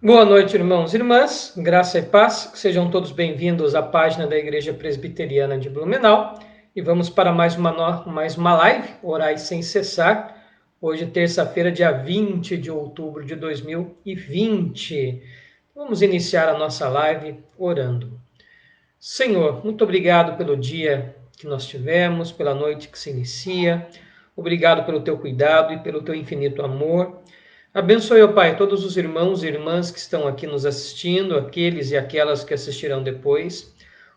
Boa noite, irmãos e irmãs, graça e paz, sejam todos bem-vindos à página da Igreja Presbiteriana de Blumenau e vamos para mais uma live, Orai Sem Cessar, hoje terça-feira, dia 20 de outubro de 2020. Vamos iniciar a nossa live orando. Senhor, muito obrigado pelo dia que nós tivemos, pela noite que se inicia, obrigado pelo teu cuidado e pelo teu infinito amor. Abençoe, ó Pai, todos os irmãos e irmãs que estão aqui nos assistindo, aqueles e aquelas que assistirão depois.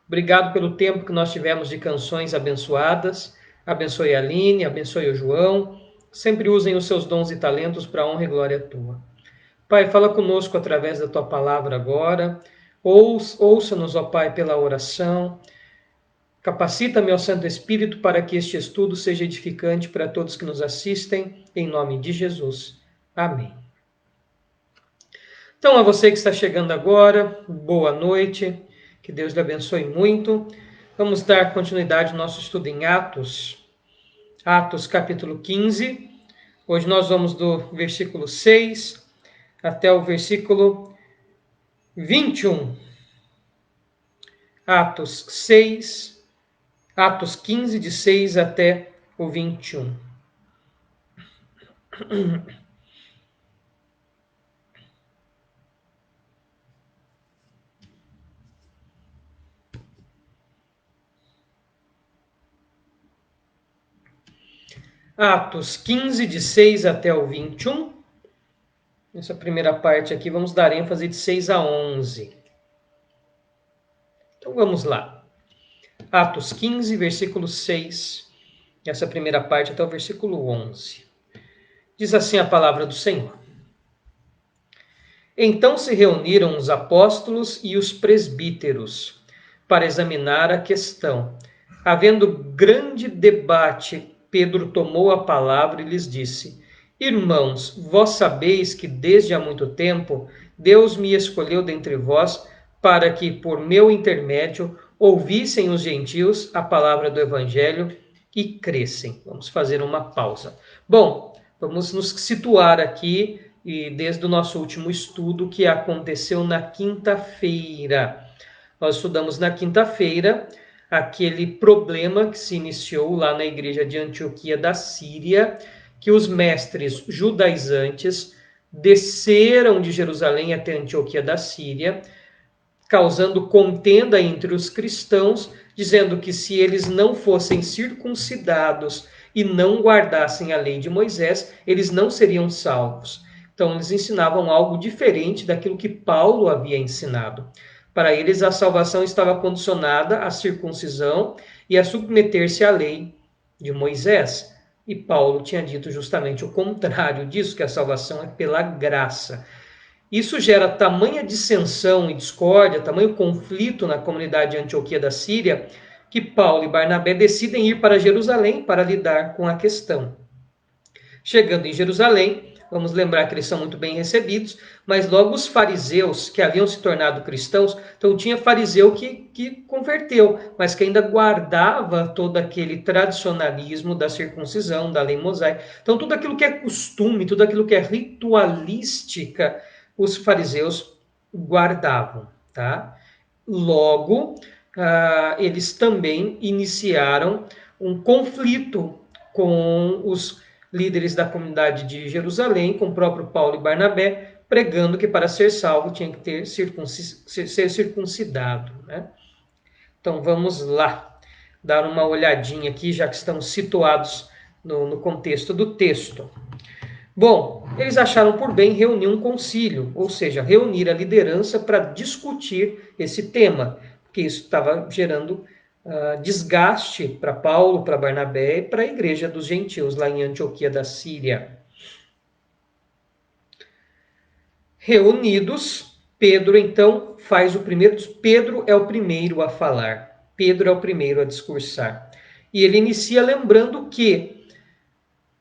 Obrigado pelo tempo que nós tivemos de canções abençoadas. Abençoe a Aline, abençoe o João. Sempre usem os seus dons e talentos para a honra e glória tua. Pai, fala conosco através da tua palavra agora. Ouça-nos, ó Pai, pela oração. Capacita-me, ó Santo Espírito, para que este estudo seja edificante para todos que nos assistem, em nome de Jesus. Amém. Então, a você que está chegando agora, boa noite, que Deus lhe abençoe muito. Vamos dar continuidade ao nosso estudo em Atos, capítulo 15. Hoje nós vamos do versículo 6 até o versículo 21. Atos 15, de 6 até o 21. Atos 15, de 6 até o 21. Nessa primeira parte aqui, vamos dar ênfase de 6 a 11. Então, vamos lá. Atos 15, versículo 6, essa primeira parte até o versículo 11. Diz assim a palavra do Senhor. Então se reuniram os apóstolos e os presbíteros para examinar a questão. Havendo grande debate, Pedro tomou a palavra e lhes disse: Irmãos, vós sabeis que desde há muito tempo Deus me escolheu dentre vós para que, por meu intermédio, ouvissem os gentios a palavra do evangelho e crescem. Vamos fazer uma pausa. Bom, vamos nos situar aqui e desde o nosso último estudo que aconteceu na quinta-feira. Nós estudamos na quinta-feira aquele problema que se iniciou lá na igreja de Antioquia da Síria, que os mestres judaizantes desceram de Jerusalém até Antioquia da Síria, causando contenda entre os cristãos, dizendo que se eles não fossem circuncidados e não guardassem a lei de Moisés, eles não seriam salvos. Então, eles ensinavam algo diferente daquilo que Paulo havia ensinado. Para eles, a salvação estava condicionada à circuncisão e a submeter-se à lei de Moisés. E Paulo tinha dito justamente o contrário disso, que a salvação é pela graça. Isso gera tamanha dissensão e discórdia, tamanho conflito na comunidade de Antioquia da Síria, que Paulo e Barnabé decidem ir para Jerusalém para lidar com a questão. Chegando em Jerusalém, vamos lembrar que eles são muito bem recebidos, mas logo os fariseus que haviam se tornado cristãos, então tinha fariseu que converteu, mas que ainda guardava todo aquele tradicionalismo da circuncisão, da lei mosaica. Então tudo aquilo que é costume, tudo aquilo que é ritualística, os fariseus guardavam, tá? Logo, eles também iniciaram um conflito com os líderes da comunidade de Jerusalém, com o próprio Paulo e Barnabé, pregando que para ser salvo tinha que ser circuncidado, né? Então vamos lá, dar uma olhadinha aqui, já que estamos situados no contexto do texto. Bom, eles acharam por bem reunir um concílio, ou seja, reunir a liderança para discutir esse tema, porque isso estava gerando desgaste para Paulo, para Barnabé e para a igreja dos gentios lá em Antioquia da Síria. Reunidos, Pedro então faz o primeiro. Pedro é o primeiro a falar, Pedro é o primeiro a discursar. E ele inicia lembrando que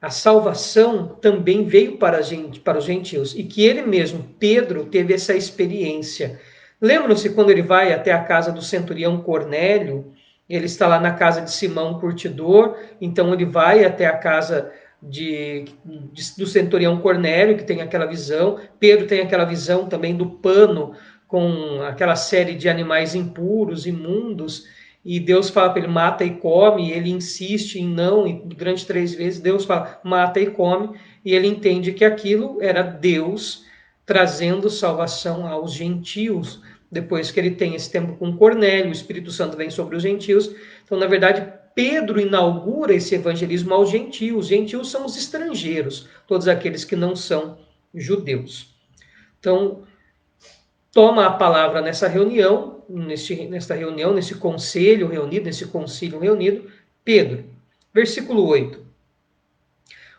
a salvação também veio para os gentios e que ele mesmo, Pedro, teve essa experiência. Lembram-se quando ele vai até a casa do centurião Cornélio? Ele está lá na casa de Simão Curtidor, então ele vai até a casa do centurião Cornélio, que tem aquela visão. Pedro tem aquela visão também do pano com aquela série de animais impuros, imundos, e Deus fala para ele, mata e come, e ele insiste em não, e durante 3 vezes Deus fala, mata e come, e ele entende que aquilo era Deus trazendo salvação aos gentios. Depois que ele tem esse tempo com Cornélio, o Espírito Santo vem sobre os gentios. Então, na verdade, Pedro inaugura esse evangelismo aos gentios. Gentios são os estrangeiros, todos aqueles que não são judeus. Então, toma a palavra nessa reunião, nesse concílio reunido, Pedro. Versículo 8.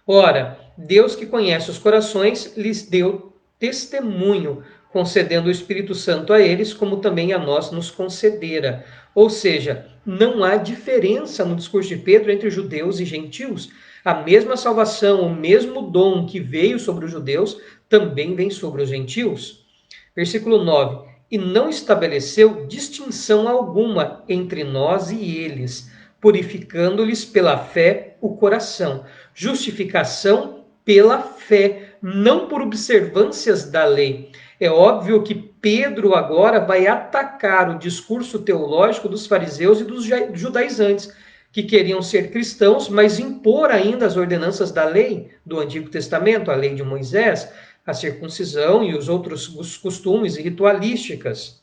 Ora, Deus que conhece os corações, lhes deu testemunho, concedendo o Espírito Santo a eles, como também a nós nos concedera. Ou seja, não há diferença no discurso de Pedro entre judeus e gentios. A mesma salvação, o mesmo dom que veio sobre os judeus, também vem sobre os gentios. Versículo 9. E não estabeleceu distinção alguma entre nós e eles, purificando-lhes pela fé o coração. Justificação pela fé, não por observâncias da lei. É óbvio que Pedro agora vai atacar o discurso teológico dos fariseus e dos judaizantes, que queriam ser cristãos, mas impor ainda as ordenanças da lei do Antigo Testamento, a lei de Moisés, a circuncisão e os outros costumes e ritualísticas.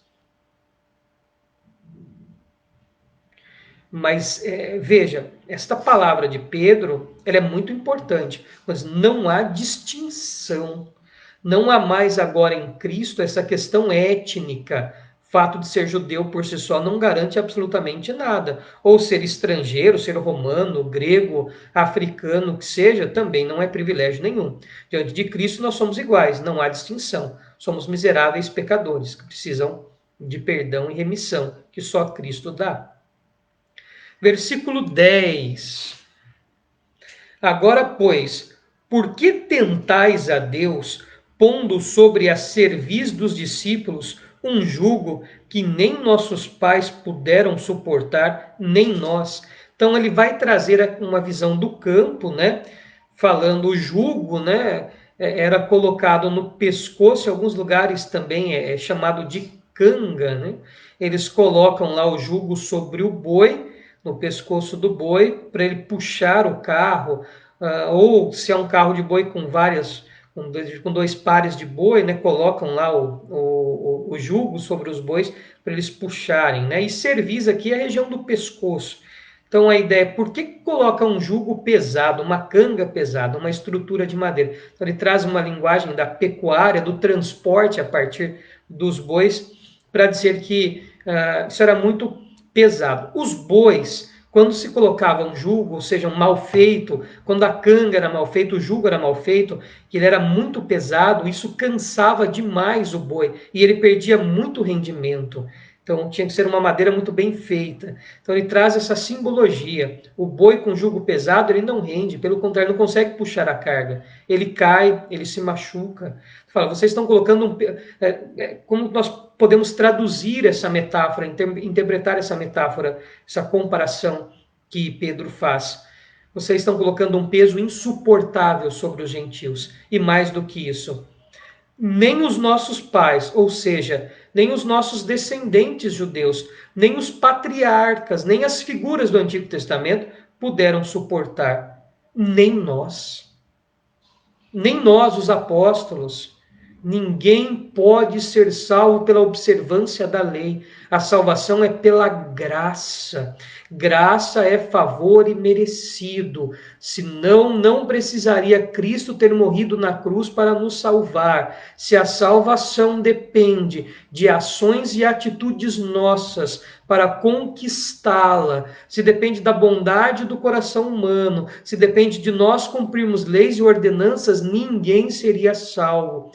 Mas veja, esta palavra de Pedro, ela é muito importante, mas não há distinção. Não há mais agora em Cristo essa questão étnica. Fato de ser judeu por si só não garante absolutamente nada. Ou ser estrangeiro, ser romano, grego, africano, que seja, também não é privilégio nenhum. Diante de Cristo nós somos iguais, não há distinção. Somos miseráveis pecadores que precisam de perdão e remissão, que só Cristo dá. Versículo 10. Agora, pois, por que tentais a Deus, pondo sobre a cerviz dos discípulos um jugo que nem nossos pais puderam suportar, nem nós? Então ele vai trazer uma visão do campo, né? Falando o jugo, né? Era colocado no pescoço, em alguns lugares também é chamado de canga, né? Eles colocam lá o jugo sobre o boi, no pescoço do boi, para ele puxar o carro, ou se é um carro de boi com dois pares de boi, né, colocam lá o jugo sobre os bois para eles puxarem, né? E cerviz aqui é a região do pescoço. Então a ideia é, por que coloca um jugo pesado, uma canga pesada, uma estrutura de madeira? Então ele traz uma linguagem da pecuária, do transporte a partir dos bois, para dizer que isso era muito pesado. Os bois, quando se colocava um jugo, ou seja, um mal feito, quando a canga era mal feita, o jugo era mal feito, que ele era muito pesado, isso cansava demais o boi e ele perdia muito rendimento. Então tinha que ser uma madeira muito bem feita. Então ele traz essa simbologia. O boi com jugo pesado, ele não rende, pelo contrário, não consegue puxar a carga. Ele cai, ele se machuca. Fala, vocês estão colocando como nós podemos traduzir essa metáfora, interpretar essa metáfora, essa comparação que Pedro faz? Vocês estão colocando um peso insuportável sobre os gentios. E mais do que isso, nem os nossos pais, ou seja, nem os nossos descendentes judeus, nem os patriarcas, nem as figuras do Antigo Testamento puderam suportar. Nem nós, os apóstolos. Ninguém pode ser salvo pela observância da lei. A salvação é pela graça. Graça é favor imerecido. Senão, não precisaria Cristo ter morrido na cruz para nos salvar. Se a salvação depende de ações e atitudes nossas para conquistá-la, se depende da bondade do coração humano, se depende de nós cumprirmos leis e ordenanças, ninguém seria salvo.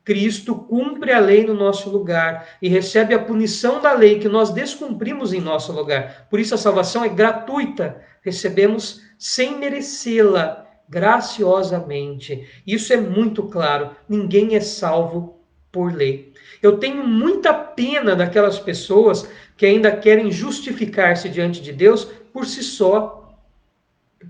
Cristo cumpre a lei no nosso lugar e recebe a punição da lei que nós descumprimos em nosso lugar. Por isso a salvação é gratuita, recebemos sem merecê-la, graciosamente. Isso é muito claro, ninguém é salvo por lei. Eu tenho muita pena daquelas pessoas que ainda querem justificar-se diante de Deus por si só,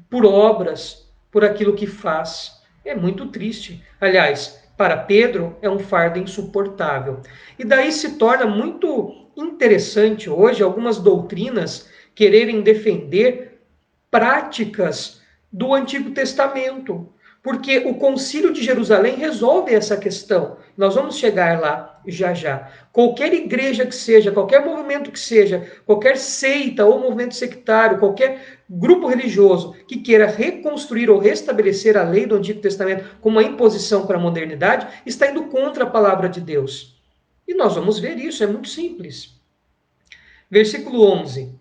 por obras, por aquilo que faz. É muito triste. Aliás, para Pedro é um fardo insuportável. E daí se torna muito interessante hoje algumas doutrinas quererem defender práticas do Antigo Testamento, porque o Concílio de Jerusalém resolve essa questão. Nós vamos chegar lá já já. Qualquer igreja que seja, qualquer movimento que seja, qualquer seita ou movimento sectário, qualquer grupo religioso que queira reconstruir ou restabelecer a lei do Antigo Testamento como uma imposição para a modernidade, está indo contra a palavra de Deus. E nós vamos ver isso, é muito simples. Versículo 11.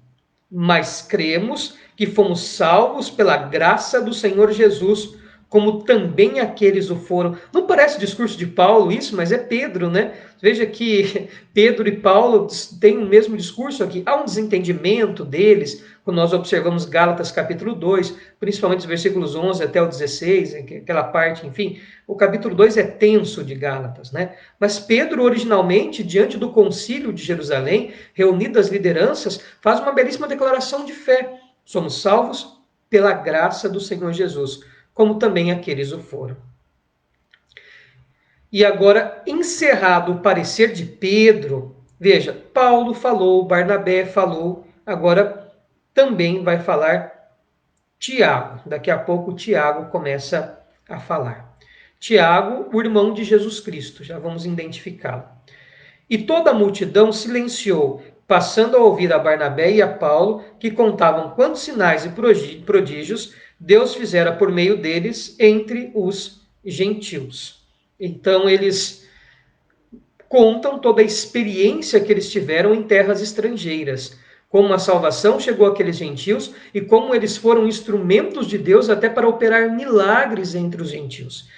Mas cremos que fomos salvos pela graça do Senhor Jesus, como também aqueles o foram. Não parece discurso de Paulo isso, mas é Pedro, né? Veja que Pedro e Paulo têm o mesmo discurso aqui. Há um desentendimento deles, quando nós observamos Gálatas capítulo 2, principalmente os versículos 11 até o 16, aquela parte, enfim. O capítulo 2 é tenso de Gálatas, né? Mas Pedro, originalmente, diante do concílio de Jerusalém, reunido as lideranças, faz uma belíssima declaração de fé. Somos salvos pela graça do Senhor Jesus, como também aqueles o foram. E agora, encerrado o parecer de Pedro, veja, Paulo falou, Barnabé falou, agora também vai falar Tiago. Daqui a pouco Tiago começa a falar. Tiago, o irmão de Jesus Cristo, já vamos identificá-lo. E toda a multidão silenciou, passando a ouvir a Barnabé e a Paulo, que contavam quantos sinais e prodígios Deus fizera por meio deles entre os gentios. Então eles contam toda a experiência que eles tiveram em terras estrangeiras, como a salvação chegou àqueles gentios e como eles foram instrumentos de Deus até para operar milagres entre os gentios.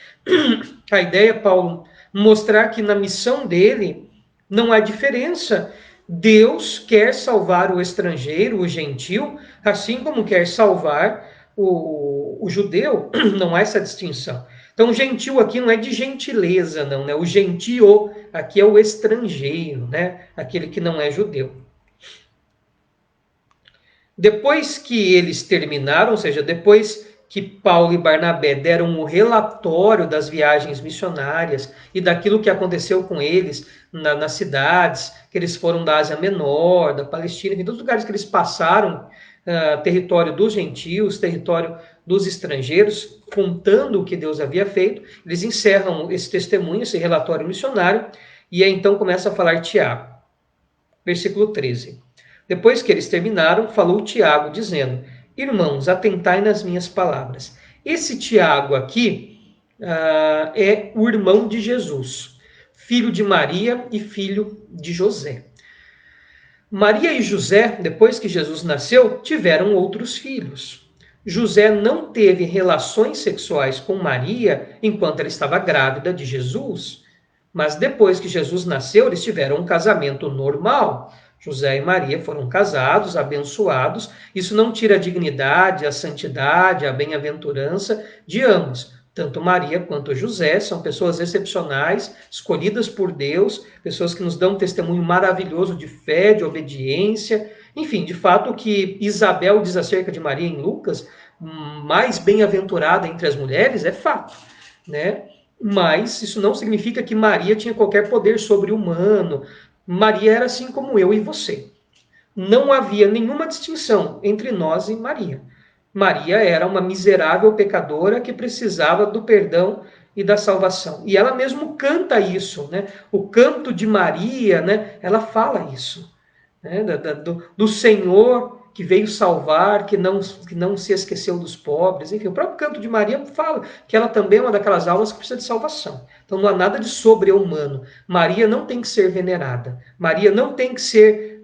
A ideia, Paulo, mostrar que na missão dele não há diferença. Deus quer salvar o estrangeiro, o gentil, assim como quer salvar o judeu, não há essa distinção. Então, gentil aqui não é de gentileza, não, né? O gentio aqui é o estrangeiro, né? Aquele que não é judeu. Depois que eles terminaram, ou seja, depois que Paulo e Barnabé deram o relatório das viagens missionárias e daquilo que aconteceu com eles nas cidades, que eles foram da Ásia Menor, da Palestina, em todos os lugares que eles passaram, território dos gentios, território dos estrangeiros, contando o que Deus havia feito, eles encerram esse testemunho, esse relatório missionário, e aí então começa a falar Tiago. Versículo 13. Depois que eles terminaram, falou Tiago, dizendo: Irmãos, atentai nas minhas palavras. Esse Tiago aqui é o irmão de Jesus, filho de Maria e filho de José. Maria e José, depois que Jesus nasceu, tiveram outros filhos. José não teve relações sexuais com Maria enquanto ela estava grávida de Jesus, mas depois que Jesus nasceu, eles tiveram um casamento normal. José e Maria foram casados, abençoados. Isso não tira a dignidade, a santidade, a bem-aventurança de ambos. Tanto Maria quanto José são pessoas excepcionais, escolhidas por Deus, pessoas que nos dão um testemunho maravilhoso de fé, de obediência. Enfim, de fato, o que Isabel diz acerca de Maria em Lucas, mais bem-aventurada entre as mulheres, é fato, né? Mas isso não significa que Maria tinha qualquer poder sobre-humano. Maria era assim como eu e você. Não havia nenhuma distinção entre nós e Maria. Maria era uma miserável pecadora que precisava do perdão e da salvação. E ela mesmo canta isso, né? O canto de Maria, né? Ela fala isso, né? Do Senhor que veio salvar, que não se esqueceu dos pobres. Enfim, o próprio canto de Maria fala que ela também é uma daquelas almas que precisa de salvação. Então não há nada de sobre-humano. Maria não tem que ser venerada. Maria não tem que ser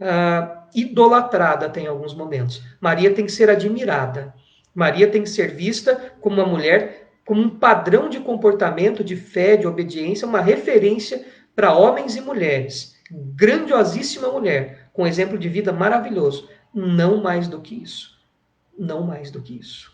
idolatrada até em alguns momentos. Maria tem que ser admirada. Maria tem que ser vista como uma mulher, como um padrão de comportamento, de fé, de obediência, uma referência para homens e mulheres. Grandiosíssima mulher, com exemplo de vida maravilhoso. Não mais do que isso. Não mais do que isso.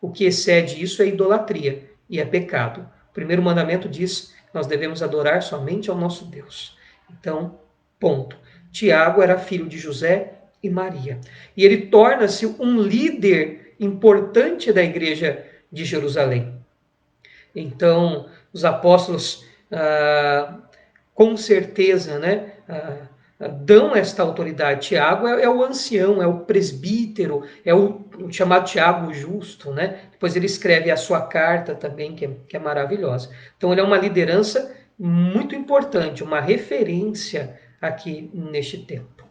O que excede isso é idolatria e é pecado. O primeiro mandamento diz que nós devemos adorar somente ao nosso Deus. Então, ponto. Tiago era filho de José e Maria. E ele torna-se um líder importante da igreja de Jerusalém. Então, os apóstolos, com certeza, né, dão esta autoridade. Tiago é o ancião, é o presbítero, é o chamado Tiago justo, né? Depois ele escreve a sua carta também, que é maravilhosa. Então, ele é uma liderança muito importante, uma referência aqui neste tempo.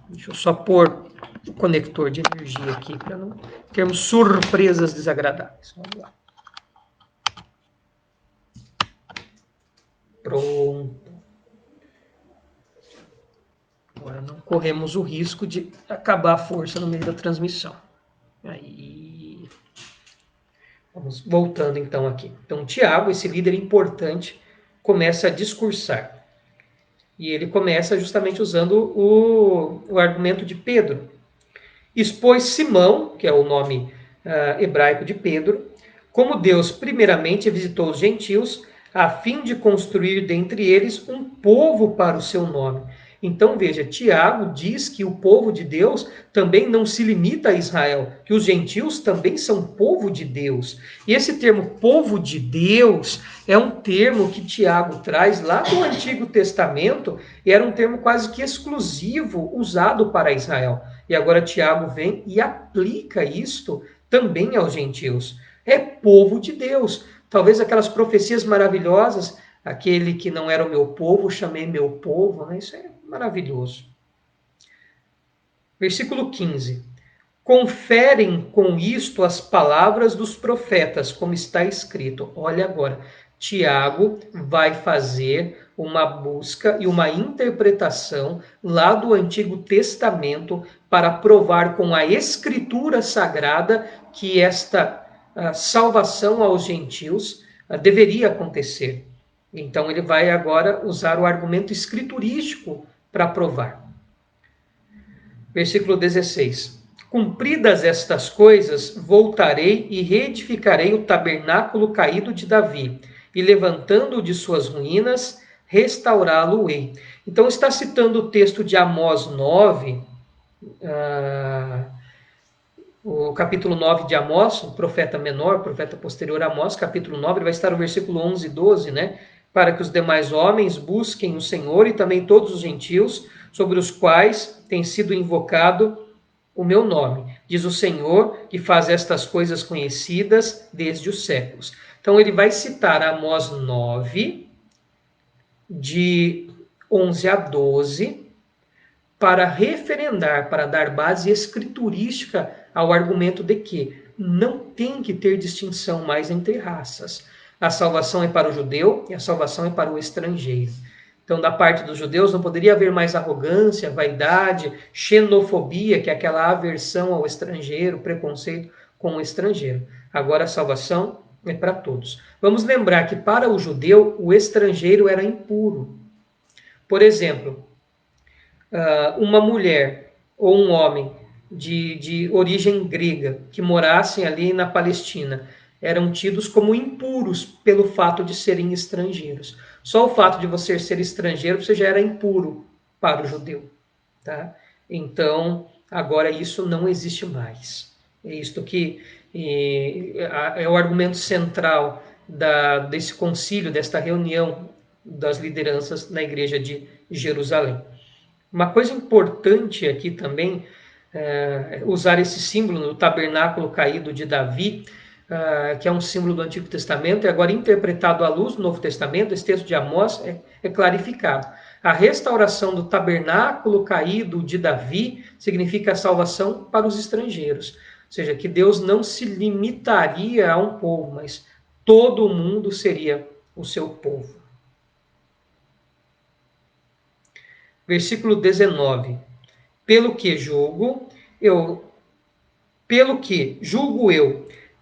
Deixa eu só pôr o conector de energia aqui, para não termos surpresas desagradáveis. Vamos lá. Pronto. Agora não corremos o risco de acabar a força no meio da transmissão. Aí. Vamos voltando então aqui. Então, Tiago, esse líder importante, começa a discursar. E ele começa justamente usando o argumento de Pedro. Expôs Simão, que é o nome hebraico de Pedro, como Deus primeiramente visitou os gentios, a fim de construir dentre eles um povo para o seu nome. Então veja, Tiago diz que o povo de Deus também não se limita a Israel, que os gentios também são povo de Deus. E esse termo povo de Deus é um termo que Tiago traz lá do Antigo Testamento, e era um termo quase que exclusivo usado para Israel. E agora Tiago vem e aplica isto também aos gentios. É povo de Deus. Talvez aquelas profecias maravilhosas, aquele que não era o meu povo, chamei meu povo, né? Isso é maravilhoso. Versículo 15. Conferem com isto as palavras dos profetas, como está escrito. Olha agora, Tiago vai fazer uma busca e uma interpretação lá do Antigo Testamento para provar com a Escritura Sagrada que esta salvação aos gentios deveria acontecer. Então ele vai agora usar o argumento escriturístico para provar. Versículo 16. Cumpridas estas coisas, voltarei e reedificarei o tabernáculo caído de Davi, e levantando-o de suas ruínas, restaurá-lo-ei. Então está citando o texto de Amós 9, o capítulo 9 de Amós, o profeta menor, o profeta posterior a Amós, capítulo 9, vai estar no versículo 11 e 12, né? Para que os demais homens busquem o Senhor e também todos os gentios, sobre os quais tem sido invocado o meu nome. Diz o Senhor, que faz estas coisas conhecidas desde os séculos. Então ele vai citar Amós 9, de 11 a 12, para referendar, para dar base escriturística ao argumento de que não tem que ter distinção mais entre raças. A salvação é para o judeu e a salvação é para o estrangeiro. Então, da parte dos judeus, não poderia haver mais arrogância, vaidade, xenofobia, que é aquela aversão ao estrangeiro, preconceito com o estrangeiro. Agora, a salvação é para todos. Vamos lembrar que, para o judeu, o estrangeiro era impuro. Por exemplo, uma mulher ou um homem de origem grega que morassem ali na Palestina eram tidos como impuros pelo fato de serem estrangeiros. Só o fato de você ser estrangeiro, você já era impuro para o judeu. Tá? Então, agora isso não existe mais. É isto que é o argumento central desse concílio, desta reunião das lideranças na igreja de Jerusalém. Uma coisa importante aqui também é usar esse símbolo no tabernáculo caído de Davi, que é um símbolo do Antigo Testamento, e agora interpretado à luz do Novo Testamento. Esse texto de Amós é clarificado. A restauração do tabernáculo caído de Davi significa a salvação para os estrangeiros. Ou seja, que Deus não se limitaria a um povo, mas todo o mundo seria o seu povo. Versículo 19. Pelo que julgo eu,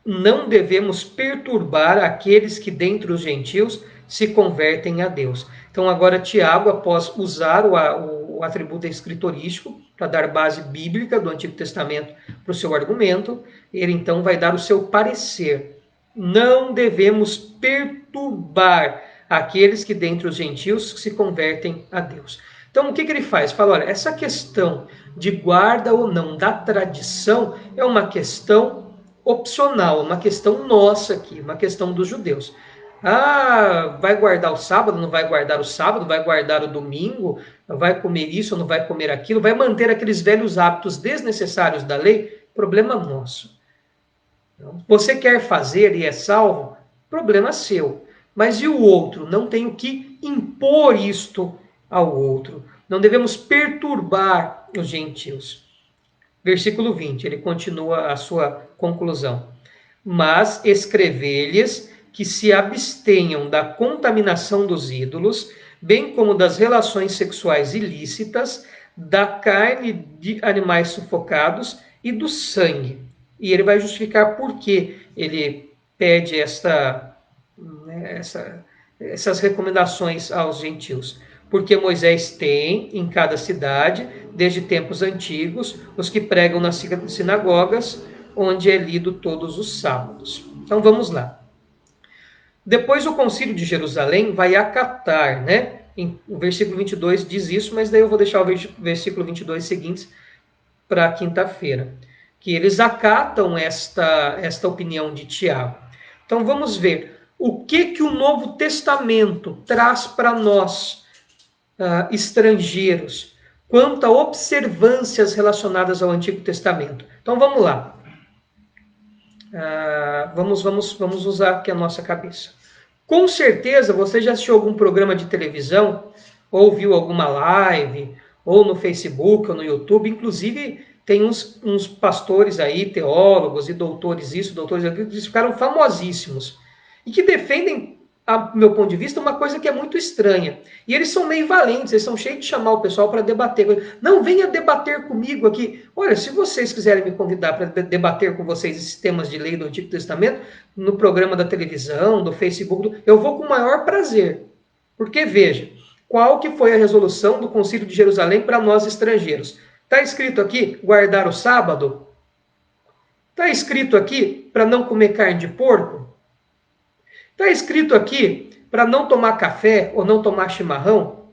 não devemos perturbar aqueles que dentre os gentios se convertem a Deus. Então agora Tiago, após usar o atributo escriturístico para dar base bíblica do Antigo Testamento para o seu argumento, ele então vai dar o seu parecer. Não devemos perturbar aqueles que dentre os gentios se convertem a Deus. Então, o que ele faz? Fala, olha, essa questão de guarda ou não da tradição é uma questão opcional, uma questão nossa aqui, uma questão dos judeus. Ah, vai guardar o sábado, não vai guardar o sábado, vai guardar o domingo, vai comer isso, não vai comer aquilo, vai manter aqueles velhos hábitos desnecessários da lei, problema nosso. Você quer fazer e é salvo, problema seu. Mas e o outro? Não tenho que impor isto ao outro. Não devemos perturbar os gentios. Versículo 20, ele continua a sua conclusão. Mas escrever-lhes que se abstenham da contaminação dos ídolos, bem como das relações sexuais ilícitas, da carne de animais sufocados e do sangue. E ele vai justificar por que ele pede essas recomendações aos gentios. Porque Moisés tem em cada cidade, desde tempos antigos, os que pregam nas sinagogas, onde é lido todos os sábados. Então vamos lá. Depois o concílio de Jerusalém vai acatar, né? O versículo 22 diz isso, mas daí eu vou deixar o versículo 22 seguintes para quinta-feira. Que eles acatam esta opinião de Tiago. Então vamos ver o que o Novo Testamento traz para nós, estrangeiros, quanto a observâncias relacionadas ao Antigo Testamento. Então vamos lá. Vamos usar aqui a nossa cabeça. Com certeza você já assistiu algum programa de televisão, ou viu alguma live, ou no Facebook, ou no YouTube. Inclusive, tem uns pastores aí, teólogos e doutores isso, doutores aquilo, que ficaram famosíssimos. E que defendem, a meu ponto de vista, uma coisa que é muito estranha. E eles são meio valentes, eles são cheios de chamar o pessoal para debater. Não, venha debater comigo aqui. Olha, se vocês quiserem me convidar para debater com vocês esses temas de lei do Antigo Testamento, no programa da televisão, do Facebook, eu vou com o maior prazer. Porque, veja, qual que foi a resolução do Concílio de Jerusalém para nós estrangeiros? Está escrito aqui, guardar o sábado? Está escrito aqui, para não comer carne de porco? Está escrito aqui para não tomar café ou não tomar chimarrão?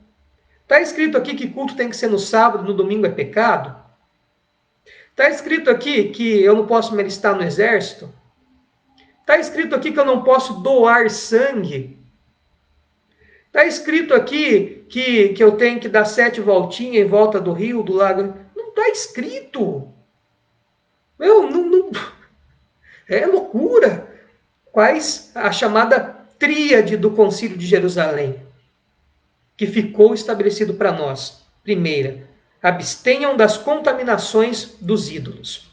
Está escrito aqui que culto tem que ser no sábado, no domingo é pecado? Está escrito aqui que eu não posso me alistar no exército? Está escrito aqui que eu não posso doar sangue? Está escrito aqui que eu tenho que dar 7 voltinhas em volta do rio, do lago? Não está escrito. Não, é loucura. Quais a chamada tríade do Concílio de Jerusalém, que ficou estabelecido para nós. Primeira, abstenham das contaminações dos ídolos.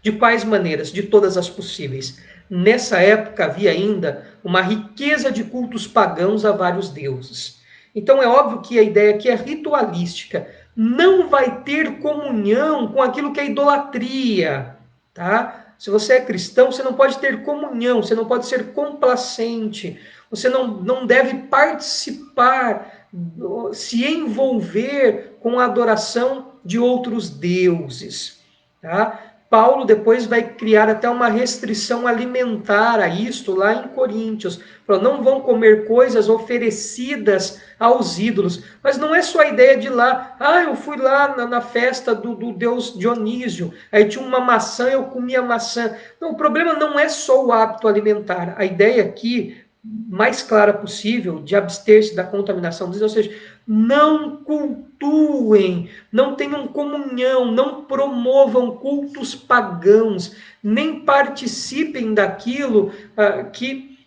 De quais maneiras? De todas as possíveis. Nessa época havia ainda uma riqueza de cultos pagãos a vários deuses. Então é óbvio que a ideia aqui é ritualística. Não vai ter comunhão com aquilo que é idolatria, tá? Se você é cristão, você não pode ter comunhão, você não pode ser complacente, você não deve participar, se envolver com a adoração de outros deuses. Tá? Paulo depois vai criar até uma restrição alimentar a isto lá em Coríntios. Falou, não vão comer coisas oferecidas aos ídolos. Mas não é só a ideia de ir lá, eu fui lá na festa do deus Dionísio, aí tinha uma maçã, eu comi a maçã. Não, o problema não é só o hábito alimentar. A ideia aqui, mais clara possível, de abster-se da contaminação dos ídolos, ou seja, não cultuem, não tenham comunhão, não promovam cultos pagãos, nem participem daquilo que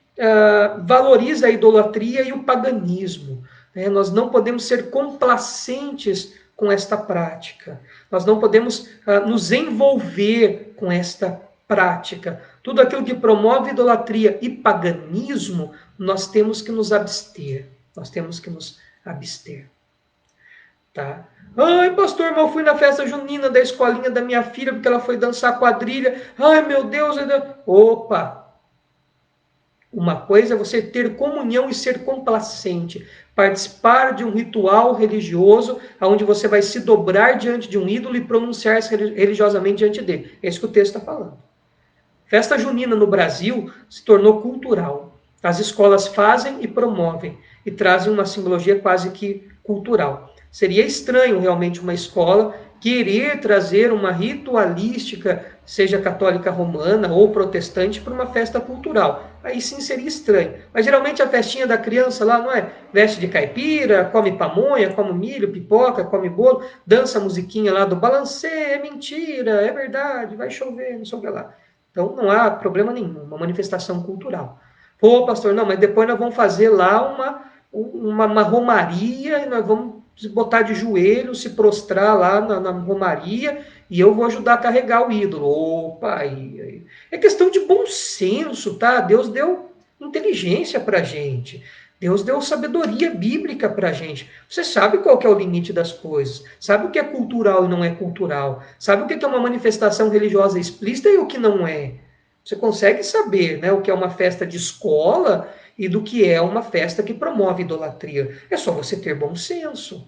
valoriza a idolatria e o paganismo. Nós não podemos ser complacentes com esta prática. Nós não podemos nos envolver com esta prática. Tudo aquilo que promove idolatria e paganismo, nós temos que nos abster. Nós temos que nos abster. Tá? Ai, pastor, mas eu fui na festa junina da escolinha da minha filha porque ela foi dançar quadrilha. Ai, meu Deus. Opa! Uma coisa é você ter comunhão e ser complacente. Participar de um ritual religioso onde você vai se dobrar diante de um ídolo e pronunciar-se religiosamente diante dele. É isso que o texto está falando. Festa junina no Brasil se tornou cultural. As escolas fazem e promovem e trazem uma simbologia quase que cultural. Seria estranho realmente uma escola querer trazer uma ritualística, seja católica romana ou protestante, para uma festa cultural. Aí sim seria estranho. Mas geralmente a festinha da criança lá, não é? Veste de caipira, come pamonha, come milho, pipoca, come bolo, dança a musiquinha lá do balancê, é mentira, é verdade, vai chover, não sei o que lá. Então não há problema nenhum, uma manifestação cultural. Pô, pastor, não, mas depois nós vamos fazer lá uma romaria e nós vamos se botar de joelho, se prostrar lá na romaria e eu vou ajudar a carregar o ídolo. Opa, aí. É questão de bom senso, tá? Deus deu inteligência pra gente. Deus deu sabedoria bíblica pra gente. Você sabe qual que é o limite das coisas. Sabe o que é cultural e não é cultural. Sabe o que é uma manifestação religiosa explícita e o que não é. Você consegue saber, né, o que é uma festa de escola e do que é uma festa que promove idolatria. É só você ter bom senso.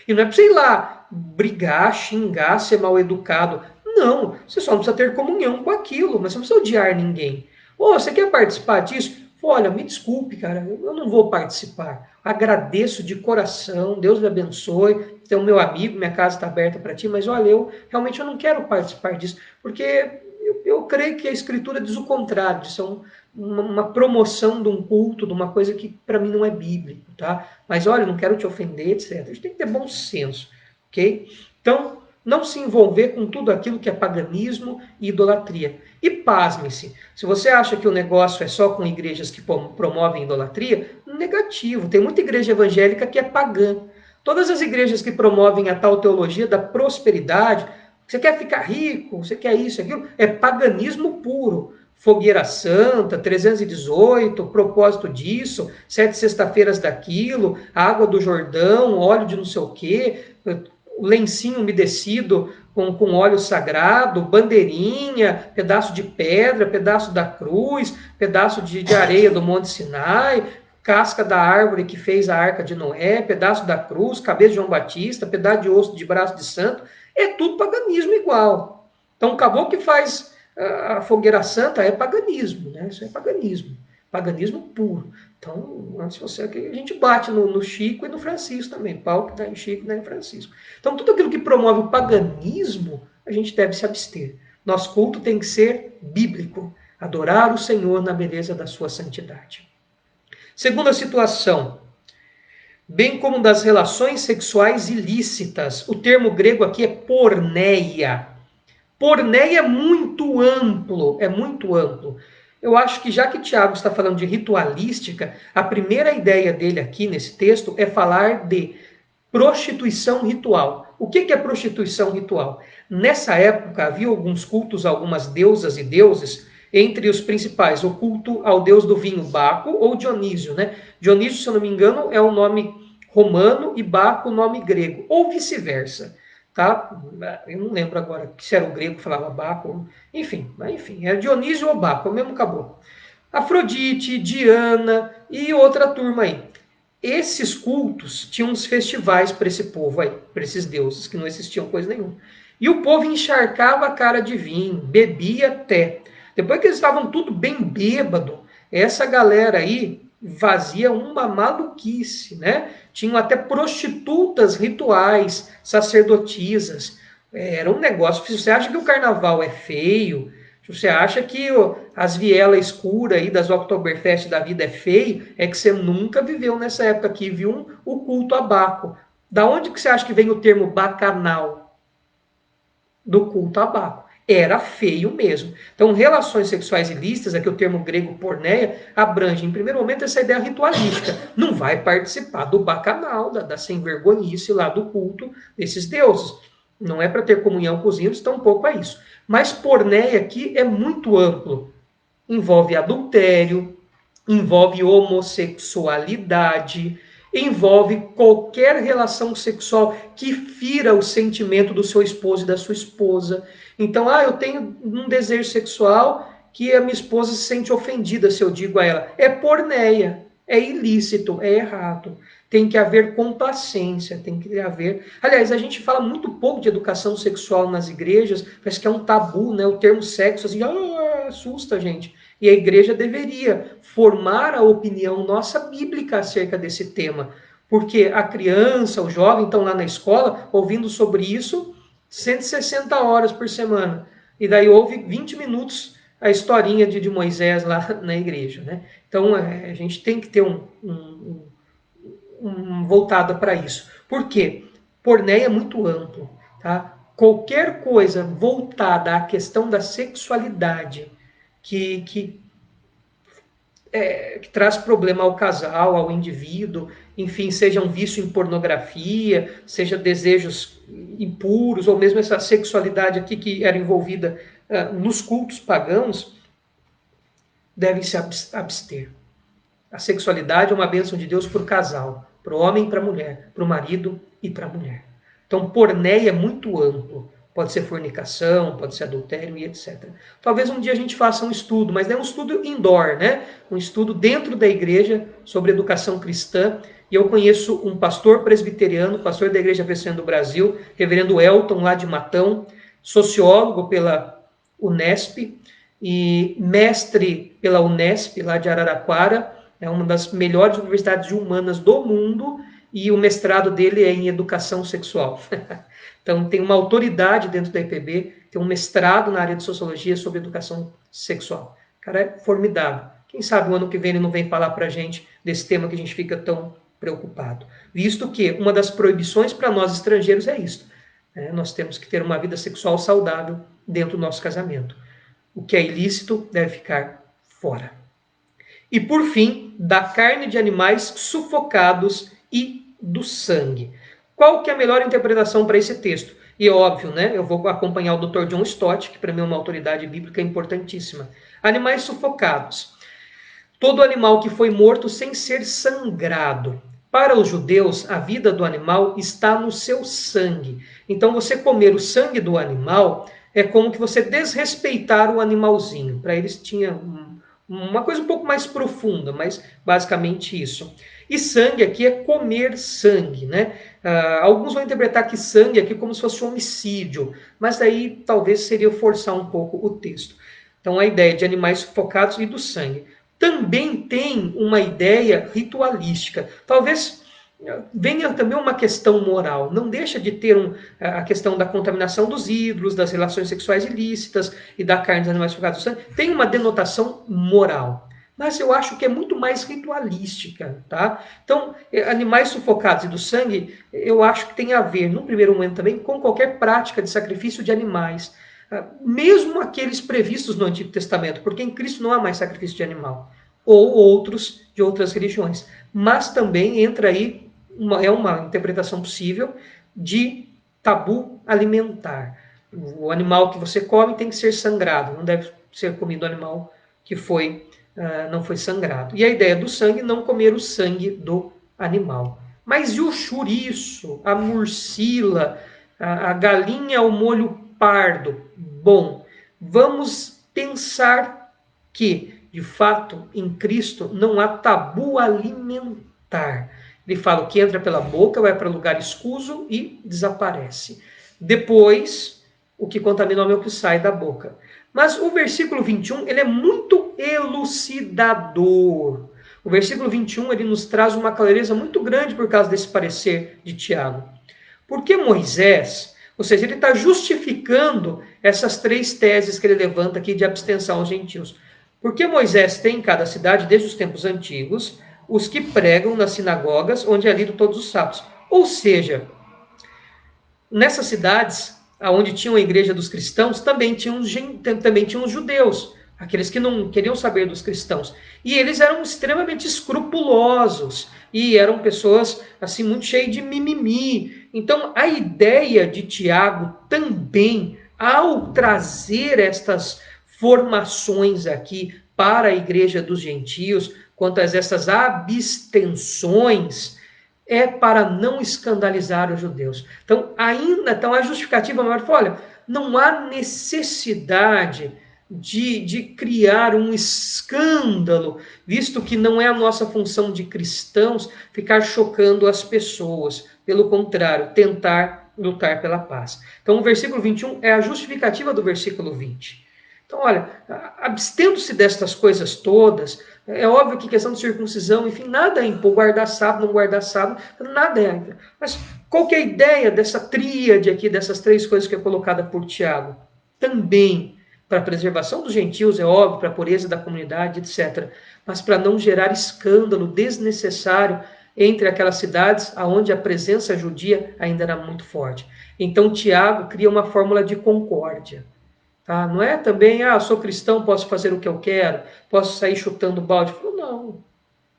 E não é para você ir lá brigar, xingar, ser mal educado. Não, você só não precisa ter comunhão com aquilo, mas você não precisa odiar ninguém. Ô, você quer participar disso? Olha, me desculpe, cara, eu não vou participar. Agradeço de coração, Deus me abençoe. Você é o meu amigo, minha casa está aberta para ti, mas olha, eu realmente não quero participar disso, porque eu creio que a Escritura diz o contrário, isso é uma promoção de um culto, de uma coisa que para mim não é bíblico, tá? Mas olha, não quero te ofender, etc. A gente tem que ter bom senso, ok? Então, não se envolver com tudo aquilo que é paganismo e idolatria. E pasme-se, se você acha que o negócio é só com igrejas que promovem idolatria, negativo. Tem muita igreja evangélica que é pagã. Todas as igrejas que promovem a tal teologia da prosperidade, você quer ficar rico, você quer isso, aquilo, é paganismo puro. Fogueira Santa, 318, propósito disso, 7 sexta-feiras daquilo, água do Jordão, óleo de não sei o quê, lencinho umedecido com óleo sagrado, bandeirinha, pedaço de pedra, pedaço da cruz, pedaço de areia do Monte Sinai, casca da árvore que fez a Arca de Noé, pedaço da cruz, cabeça de João Batista, pedaço de osso de braço de santo, é tudo paganismo igual. Então, o caboclo que faz a fogueira santa é paganismo, né? Isso é paganismo. Paganismo puro. Então, antes você aqui, a gente bate no Chico e no Francisco também. Pau que dá em Chico e dá em Francisco. Então, tudo aquilo que promove o paganismo, a gente deve se abster. Nosso culto tem que ser bíblico. Adorar o Senhor na beleza da sua santidade. Segunda situação, bem como das relações sexuais ilícitas. O termo grego aqui é porneia. Porneia é muito amplo, é muito amplo. Eu acho que já que Tiago está falando de ritualística, a primeira ideia dele aqui nesse texto é falar de prostituição ritual. O que é prostituição ritual? Nessa época havia alguns cultos a algumas deusas e deuses, entre os principais, o culto ao deus do vinho Baco ou Dionísio, né? Dionísio, se eu não me engano, é o nome romano e Baco o nome grego, ou vice-versa. Tá? Eu não lembro agora se era o grego que falava Baco, enfim, era Dionísio ou Baco, o mesmo caboclo. Afrodite, Diana e outra turma aí. Esses cultos tinham uns festivais para esse povo aí, para esses deuses, que não existiam coisa nenhuma. E o povo encharcava a cara de vinho, bebia até. Depois que eles estavam tudo bem bêbado, essa galera aí fazia uma maluquice, né? Tinham até prostitutas rituais, sacerdotisas. Era um negócio. Se você acha que o carnaval é feio, se você acha que as vielas escuras aí das Oktoberfest da vida é feio, é que você nunca viveu nessa época que viu o culto a Baco. Da onde que você acha que vem o termo bacanal? Do culto a Baco. Era feio mesmo. Então, relações sexuais ilícitas, aqui o termo grego porneia, abrange, em primeiro momento, essa ideia ritualística. Não vai participar do bacanal, da sem-vergonhice lá do culto desses deuses. Não é para ter comunhão com os ídolos, tampouco é isso. Mas porneia aqui é muito amplo. Envolve adultério, envolve homossexualidade, envolve qualquer relação sexual que fira o sentimento do seu esposo e da sua esposa. Então, eu tenho um desejo sexual que a minha esposa se sente ofendida se eu digo a ela. É porneia, é ilícito, é errado. Tem que haver complacência, tem que haver... Aliás, a gente fala muito pouco de educação sexual nas igrejas, parece que é um tabu, né? O termo sexo, assim, assusta a gente. E a igreja deveria formar a opinião nossa bíblica acerca desse tema. Porque a criança, o jovem estão lá na escola ouvindo sobre isso 160 horas por semana. E daí houve 20 minutos a historinha de Moisés lá na igreja, né? Então a gente tem que ter voltada para isso. Por quê? Pornéia é muito amplo, tá? Qualquer coisa voltada à questão da sexualidade que que traz problema ao casal, ao indivíduo, enfim, seja um vício em pornografia, seja desejos impuros, ou mesmo essa sexualidade aqui que era envolvida nos cultos pagãos, devem se abster. A sexualidade é uma bênção de Deus para o casal, para o homem e para a mulher, para o marido e para a mulher. Então, pornéia é muito amplo. Pode ser fornicação, pode ser adultério e etc. Talvez um dia a gente faça um estudo, mas não é um estudo indoor, né? Um estudo dentro da igreja sobre educação cristã. E eu conheço um pastor presbiteriano, pastor da Igreja Presbiteriana do Brasil, reverendo Elton, lá de Matão, sociólogo pela Unesp e mestre pela Unesp, lá de Araraquara. É uma das melhores universidades humanas do mundo e o mestrado dele é em educação sexual. Então, tem uma autoridade dentro da IPB, tem um mestrado na área de sociologia sobre educação sexual. O cara é formidável. Quem sabe o ano que vem ele não vem falar para a gente desse tema que a gente fica tão preocupado. Visto que uma das proibições para nós estrangeiros é isso. Nós temos que ter uma vida sexual saudável dentro do nosso casamento. O que é ilícito deve ficar fora. E, por fim, da carne de animais sufocados e do sangue. Qual que é a melhor interpretação para esse texto? E é óbvio, né? Eu vou acompanhar o Dr. John Stott, que para mim é uma autoridade bíblica importantíssima. Animais sufocados. Todo animal que foi morto sem ser sangrado. Para os judeus, a vida do animal está no seu sangue. Então, você comer o sangue do animal é como que você desrespeitar o animalzinho. Para eles tinha uma coisa um pouco mais profunda, mas basicamente isso. E sangue aqui é comer sangue, né? Alguns vão interpretar que sangue aqui como se fosse um homicídio, mas daí talvez seria forçar um pouco o texto. Então a ideia de animais sufocados e do sangue. Também tem uma ideia ritualística. Talvez venha também uma questão moral. Não deixa de ter a questão da contaminação dos ídolos, das relações sexuais ilícitas e da carne dos animais sufocados do sangue. Tem uma denotação moral. Mas eu acho que é muito mais ritualística, tá? Então, animais sufocados e do sangue, eu acho que tem a ver, no primeiro momento também, com qualquer prática de sacrifício de animais. Mesmo aqueles previstos no Antigo Testamento, porque em Cristo não há mais sacrifício de animal. Ou outros de outras religiões. Mas também entra aí, é uma interpretação possível, de tabu alimentar. O animal que você come tem que ser sangrado, não deve ser comido animal que não foi sangrado. E a ideia do sangue, não comer o sangue do animal. Mas e o chouriço, a murcila, a galinha ao molho pardo? Bom, vamos pensar que, de fato, em Cristo não há tabu alimentar. Ele fala o que entra pela boca, vai para lugar escuso e desaparece. Depois, o que contamina o homem é o que sai da boca. Mas o versículo 21, ele é muito elucidador. O versículo 21, ele nos traz uma clareza muito grande por causa desse parecer de Tiago. Porque Moisés, ou seja, ele está justificando essas três teses que ele levanta aqui de abstenção aos gentios. Porque Moisés tem em cada cidade, desde os tempos antigos, os que pregam nas sinagogas, onde é lido todos os sábados. Ou seja, nessas cidades, onde tinha a igreja dos cristãos, também tinham os judeus, aqueles que não queriam saber dos cristãos. E eles eram extremamente escrupulosos, e eram pessoas assim muito cheias de mimimi. Então, a ideia de Tiago também, ao trazer estas formações aqui para a igreja dos gentios, quanto a essas abstenções, é para não escandalizar os judeus. Então, a justificativa maior foi, olha, não há necessidade de criar um escândalo, visto que não é a nossa função de cristãos ficar chocando as pessoas. Pelo contrário, tentar lutar pela paz. Então, o versículo 21 é a justificativa do versículo 20. Então, olha, abstendo-se destas coisas todas, é óbvio que questão de circuncisão, enfim, nada é impor, guardar sábado, não guardar sábado, nada é. Mas Qual que é a ideia dessa tríade aqui, dessas três coisas que é colocada por Tiago? Também para a preservação dos gentios, é óbvio, para a pureza da comunidade, etc. Mas para não gerar escândalo desnecessário entre aquelas cidades onde a presença judia ainda era muito forte. Então Tiago cria uma fórmula de concórdia. Tá? Não é também, sou cristão, posso fazer o que eu quero, posso sair chutando balde. Não,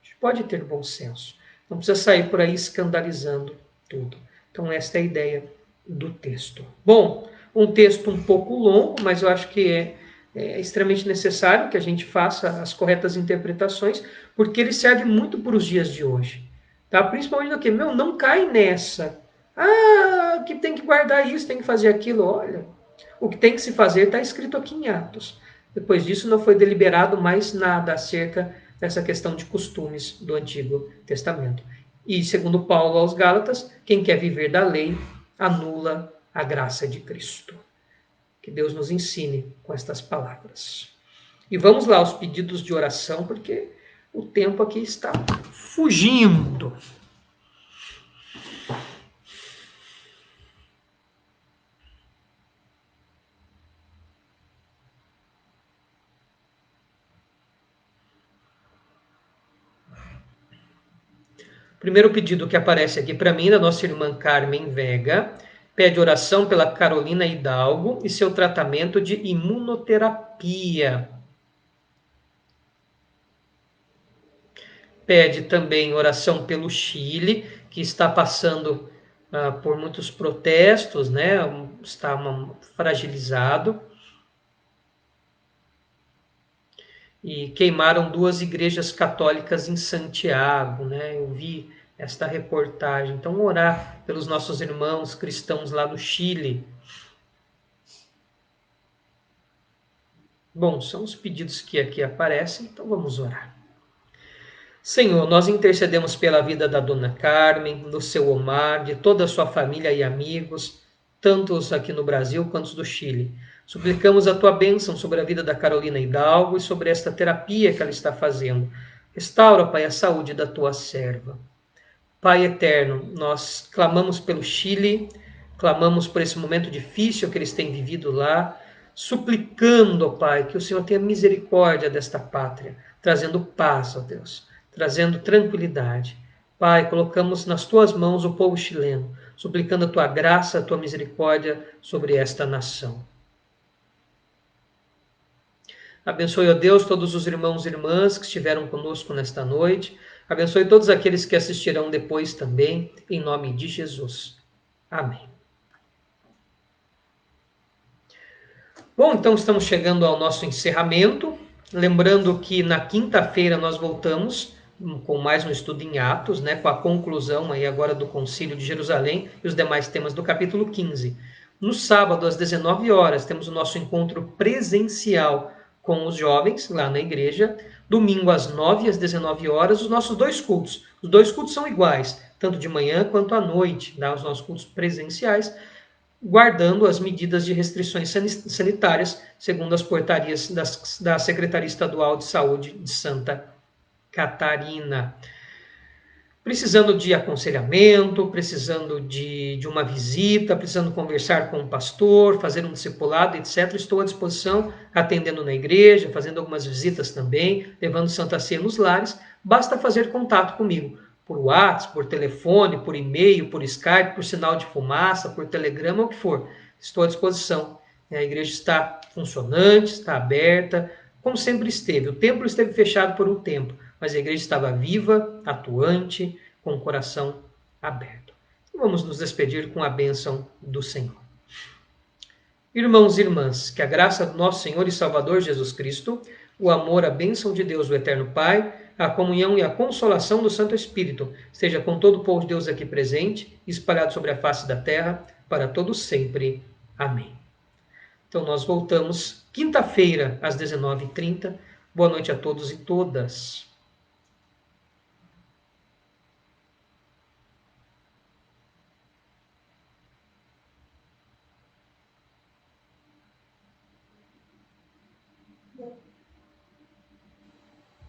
a gente pode ter bom senso. Não precisa sair por aí escandalizando tudo. Então esta é a ideia do texto. Bom, um texto um pouco longo, mas eu acho que é extremamente necessário que a gente faça as corretas interpretações, porque ele serve muito para os dias de hoje. Tá? Principalmente no que? Não cai nessa. Que tem que guardar isso, tem que fazer aquilo. Olha, o que tem que se fazer está escrito aqui em Atos. Depois disso não foi deliberado mais nada acerca dessa questão de costumes do Antigo Testamento. E, segundo Paulo aos Gálatas, quem quer viver da lei anula a graça de Cristo. Que Deus nos ensine com estas palavras. E vamos lá aos pedidos de oração, porque o tempo aqui está fugindo. O primeiro pedido que aparece aqui para mim, da nossa irmã Carmen Vega, pede oração pela Carolina Hidalgo e seu tratamento de imunoterapia. Pede também oração pelo Chile, que está passando por muitos protestos, né? Está fragilizado. E queimaram 2 igrejas católicas em Santiago, né? Eu vi esta reportagem. Então, orar pelos nossos irmãos cristãos lá no Chile. Bom, são os pedidos que aqui aparecem, então vamos orar. Senhor, nós intercedemos pela vida da dona Carmen, do seu Omar, de toda a sua família e amigos, tantos aqui no Brasil quanto do Chile. Suplicamos a tua bênção sobre a vida da Carolina Hidalgo e sobre esta terapia que ela está fazendo. Restaura, Pai, a saúde da tua serva. Pai eterno, nós clamamos pelo Chile, clamamos por esse momento difícil que eles têm vivido lá, suplicando, ó Pai, que o Senhor tenha misericórdia desta pátria, trazendo paz, ó Deus, trazendo tranquilidade. Pai, colocamos nas tuas mãos o povo chileno, suplicando a tua graça, a tua misericórdia sobre esta nação. Abençoe, ó Deus, todos os irmãos e irmãs que estiveram conosco nesta noite. Abençoe todos aqueles que assistirão depois também, em nome de Jesus. Amém. Bom, então estamos chegando ao nosso encerramento. Lembrando que na quinta-feira nós voltamos com mais um estudo em Atos, né, com a conclusão aí agora do Concílio de Jerusalém e os demais temas do capítulo 15. No sábado, às 19 horas, temos o nosso encontro presencial com os jovens lá na igreja. Domingo, às 9 e às 19 horas, os nossos 2 cultos. Os 2 cultos são iguais, tanto de manhã quanto à noite, os nossos cultos presenciais, guardando as medidas de restrições sanitárias, segundo as portarias da Secretaria Estadual de Saúde de Santa Catarina. Precisando de aconselhamento, precisando de uma visita, precisando conversar com o pastor, fazer um discipulado, etc. Estou à disposição, atendendo na igreja, fazendo algumas visitas também, levando Santa Ceia nos lares. Basta fazer contato comigo, por WhatsApp, por telefone, por e-mail, por Skype, por sinal de fumaça, por telegrama, o que for. Estou à disposição. A igreja está funcionante, está aberta, como sempre esteve. O templo esteve fechado por um tempo, mas a igreja estava viva, atuante, com o coração aberto. E vamos nos despedir com a bênção do Senhor. Irmãos e irmãs, que a graça do nosso Senhor e Salvador Jesus Cristo, o amor, a bênção de Deus, o Eterno Pai, a comunhão e a consolação do Santo Espírito esteja com todo o povo de Deus aqui presente, espalhado sobre a face da terra, para todos sempre. Amém. Então nós voltamos quinta-feira às 19h30. Boa noite a todos e todas.